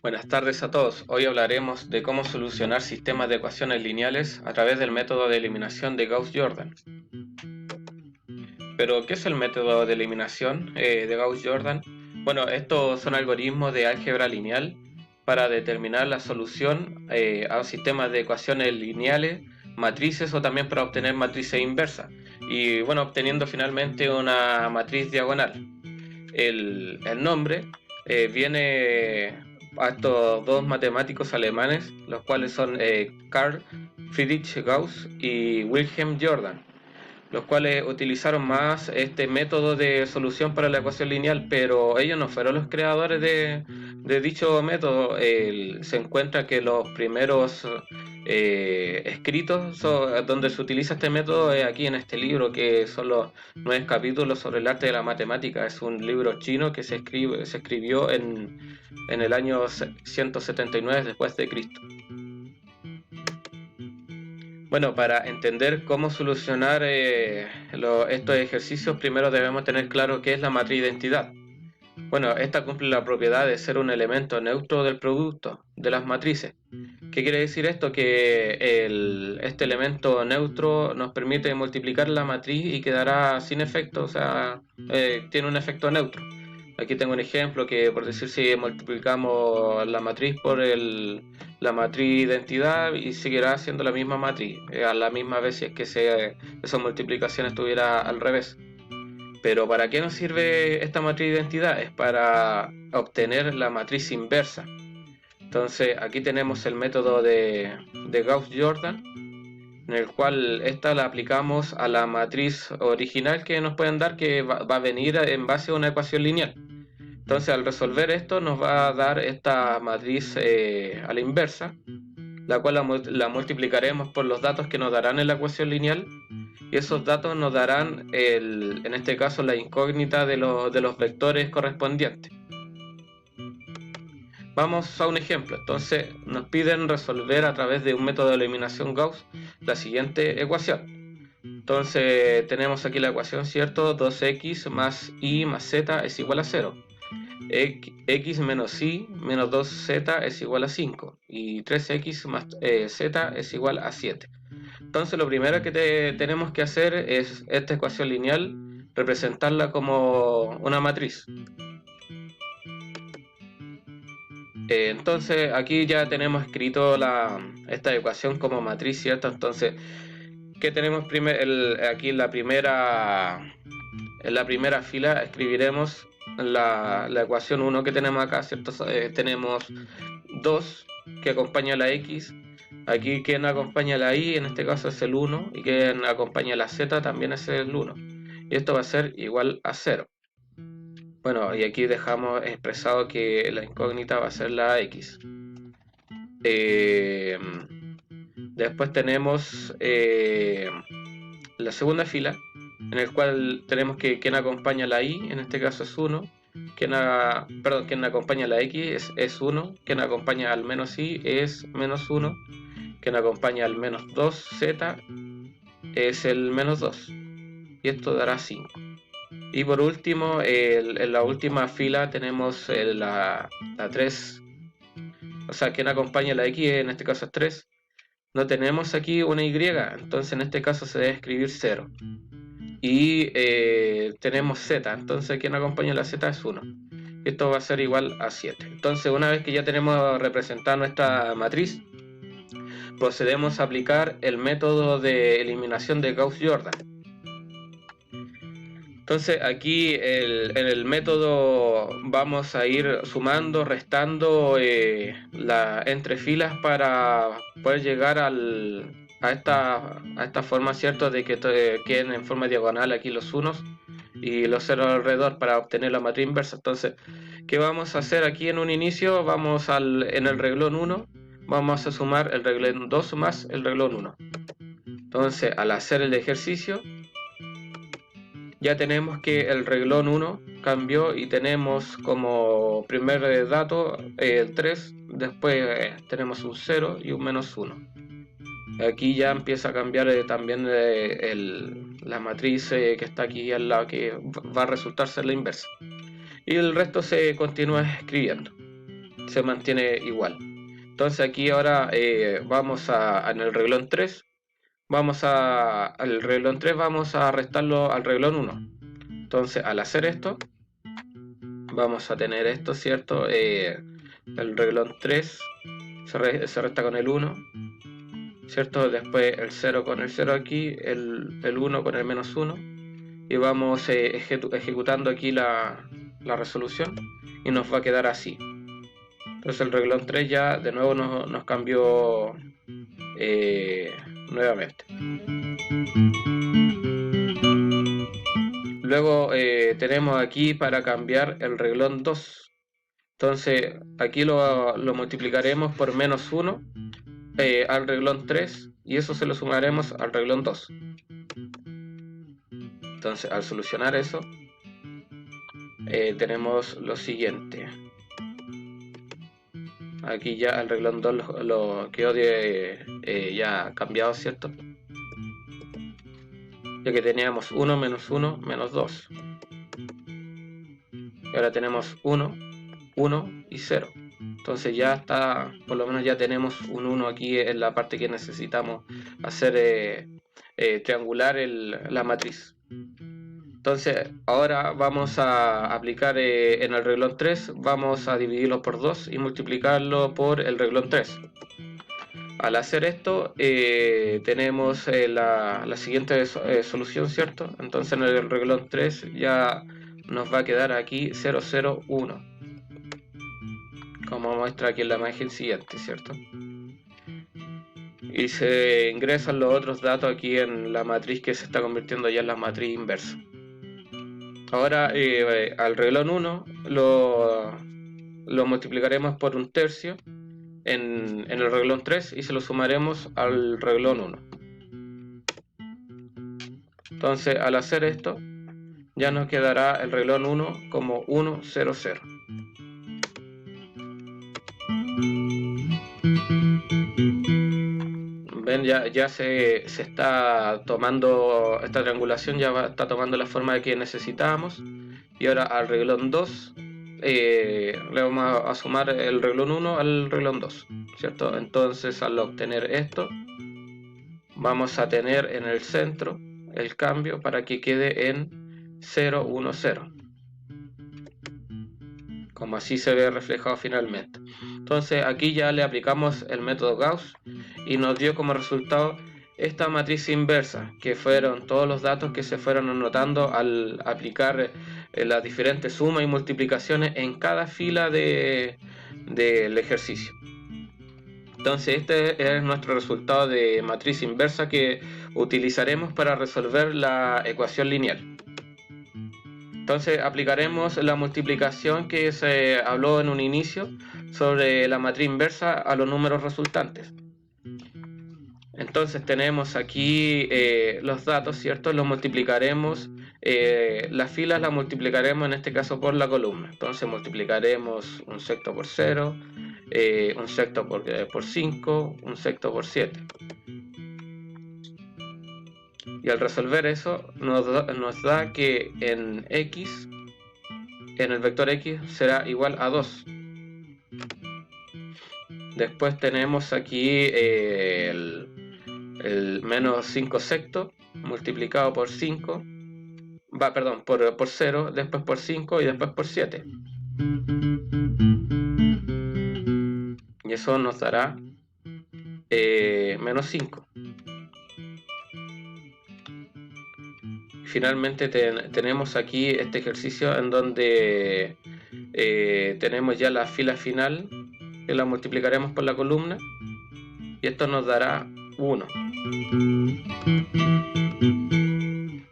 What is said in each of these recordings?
Buenas tardes a todos. Hoy hablaremos de cómo solucionar sistemas de ecuaciones lineales a través del método de eliminación de Gauss-Jordan. Pero, ¿qué es el método de eliminación de Gauss-Jordan? Bueno, estos son algoritmos de álgebra lineal para determinar la solución a sistemas de ecuaciones lineales, matrices o también para obtener matrices inversas. Y bueno, obteniendo finalmente una matriz diagonal. El nombre viene a estos dos matemáticos alemanes, los cuales son Carl Friedrich Gauss y Wilhelm Jordan, los cuales utilizaron más este método de solución para la ecuación lineal, pero ellos no fueron los creadores de dicho método. Se encuentra que los primeros escritos donde se utiliza este método es aquí en este libro, que son los 9 capítulos sobre el arte de la matemática. Es un libro chino que se escribió en el año 179 después de Cristo. Bueno, para entender cómo solucionar estos ejercicios, primero debemos tener claro qué es la matriz de identidad. Bueno, esta cumple la propiedad de ser un elemento neutro del producto de las matrices. ¿Qué quiere decir esto? Que este elemento neutro nos permite multiplicar la matriz y quedará sin efecto, o sea, tiene un efecto neutro. Aquí tengo un ejemplo que, por decir, si multiplicamos la matriz por la matriz identidad, y seguirá siendo la misma matriz, a la misma vez si es que esa multiplicación estuviera al revés. Pero ¿para qué nos sirve esta matriz de identidad? Es para obtener la matriz inversa. Entonces aquí tenemos el método de Gauss-Jordan, en el cual esta la aplicamos a la matriz original que nos pueden dar, que va a venir en base a una ecuación lineal. Entonces al resolver esto nos va a dar esta matriz a la inversa, la cual la multiplicaremos por los datos que nos darán en la ecuación lineal, y esos datos nos darán, en este caso, la incógnita de los vectores correspondientes. Vamos a un ejemplo. Entonces nos piden resolver a través de un método de eliminación Gauss la siguiente ecuación. Entonces tenemos aquí la ecuación, ¿cierto? 2x más y más z es igual a 0. X menos y menos 2z es igual a 5. Y 3x más z es igual a 7. Entonces lo primero que tenemos que hacer es esta ecuación lineal, representarla como una matriz. Entonces aquí ya tenemos escrito esta ecuación como matriz, ¿cierto? Entonces, ¿qué tenemos aquí en la primera fila? Escribiremos la ecuación 1 que tenemos acá, ¿cierto? Tenemos 2 que acompaña a la x. Aquí quien acompaña a la y en este caso es el 1, y quien acompaña a la z también es el 1. Y esto va a ser igual a 0. Bueno, y aquí dejamos expresado que la incógnita va a ser la x. Después tenemos la segunda fila, en el cual tenemos que quien acompaña a la y, en este caso es 1, quien acompaña a la x es 1, quien acompaña al menos y es menos 1, quien acompaña al menos 2z es el menos 2, y esto dará 5. Y por último, en la última fila tenemos la 3, o sea, quien acompaña a la x en este caso es 3. No tenemos aquí una y, entonces en este caso se debe escribir 0. Y tenemos z, entonces quien acompaña a la z es 1. Esto va a ser igual a 7. Entonces, una vez que ya tenemos representada nuestra matriz, procedemos a aplicar el método de eliminación de Gauss-Jordan. Entonces aquí en el método vamos a ir sumando, restando entre filas para poder llegar a esta forma, ¿cierto? De que queden en forma diagonal aquí los unos y los ceros alrededor para obtener la matriz inversa. Entonces, ¿qué vamos a hacer aquí en un inicio? Vamos en el reglón 1, vamos a sumar el reglón 2 más el reglón 1. Entonces, al hacer el ejercicio, ya tenemos que el reglón 1 cambió y tenemos como primer dato el 3, después tenemos un 0 y un menos 1. Aquí ya empieza a cambiar también la matriz que está aquí al lado, que va a resultar ser la inversa. Y el resto se continúa escribiendo. se mantiene igual. Entonces aquí ahora vamos en el reglón 3, al reglón 3 vamos a restarlo al reglón 1. Entonces al hacer esto, vamos a tener esto, ¿cierto? El reglón 3 se resta con el 1, ¿cierto? Después el 0 con el 0 aquí, el 1 con el menos 1, y vamos ejecutando aquí la resolución y nos va a quedar así. Entonces el reglón 3 ya de nuevo nos cambió nuevamente. Luego tenemos aquí para cambiar el reglón 2. Entonces aquí lo multiplicaremos por menos 1 al reglón 3 y eso se lo sumaremos al reglón 2. Entonces al solucionar eso tenemos lo siguiente. Aquí ya el reglón 2 lo quedó ya cambiado, ¿cierto? Ya que teníamos 1 menos 1 menos 2. Y ahora tenemos 1, 1 y 0. Entonces ya está, por lo menos ya tenemos un 1 aquí en la parte que necesitamos hacer triangular la matriz. Entonces ahora vamos a aplicar en el reglón 3, vamos a dividirlo por 2 y multiplicarlo por el reglón 3. Al hacer esto tenemos la siguiente solución, ¿cierto? Entonces en el reglón 3 ya nos va a quedar aquí 0, 0, 1, como muestra aquí en la imagen siguiente, ¿cierto? Y se ingresan los otros datos aquí en la matriz que se está convirtiendo ya en la matriz inversa. Ahora al reglón 1 lo multiplicaremos por 1/3 en el reglón 3 y se lo sumaremos al reglón 1. Entonces al hacer esto ya nos quedará el reglón 1 como 1, 0, 0. Ven, ya se está tomando, esta triangulación ya está tomando la forma que necesitábamos. Y ahora al reglón 2 le vamos a sumar el reglón 1 al reglón 2, ¿cierto? Entonces al obtener esto vamos a tener en el centro el cambio para que quede en 0, 1, 0, como así se ve reflejado finalmente. Entonces aquí ya le aplicamos el método Gauss y nos dio como resultado esta matriz inversa, que fueron todos los datos que se fueron anotando al aplicar las diferentes sumas y multiplicaciones en cada fila del ejercicio. Entonces este es nuestro resultado de matriz inversa que utilizaremos para resolver la ecuación lineal. Entonces aplicaremos la multiplicación que se habló en un inicio sobre la matriz inversa a los números resultantes. Entonces tenemos aquí los datos, ¿cierto? Los multiplicaremos, las filas las multiplicaremos en este caso por la columna. Entonces multiplicaremos un sexto por 0, un sexto por 5, un sexto por 7. Y al resolver eso nos da que en x, en el vector x será igual a 2. Después tenemos aquí el menos 5 sextos multiplicado por 5, por 0, después por 5 y después por 7. Y eso nos dará menos 5. Finalmente tenemos aquí este ejercicio en donde tenemos ya la fila final, que la multiplicaremos por la columna, y esto nos dará 1.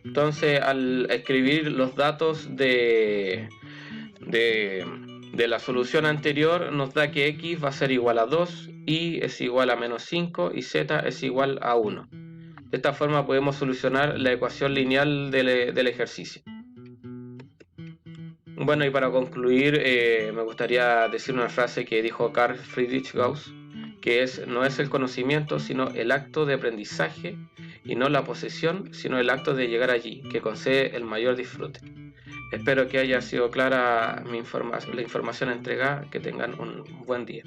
Entonces al escribir los datos de la solución anterior nos da que x va a ser igual a 2, y es igual a menos 5 y z es igual a 1. De esta forma podemos solucionar la ecuación lineal del ejercicio. Bueno, y para concluir me gustaría decir una frase que dijo Carl Friedrich Gauss, que no es el conocimiento sino el acto de aprendizaje, y no la posesión sino el acto de llegar allí, que concede el mayor disfrute. Espero que haya sido clara la información entregada. Que tengan un buen día.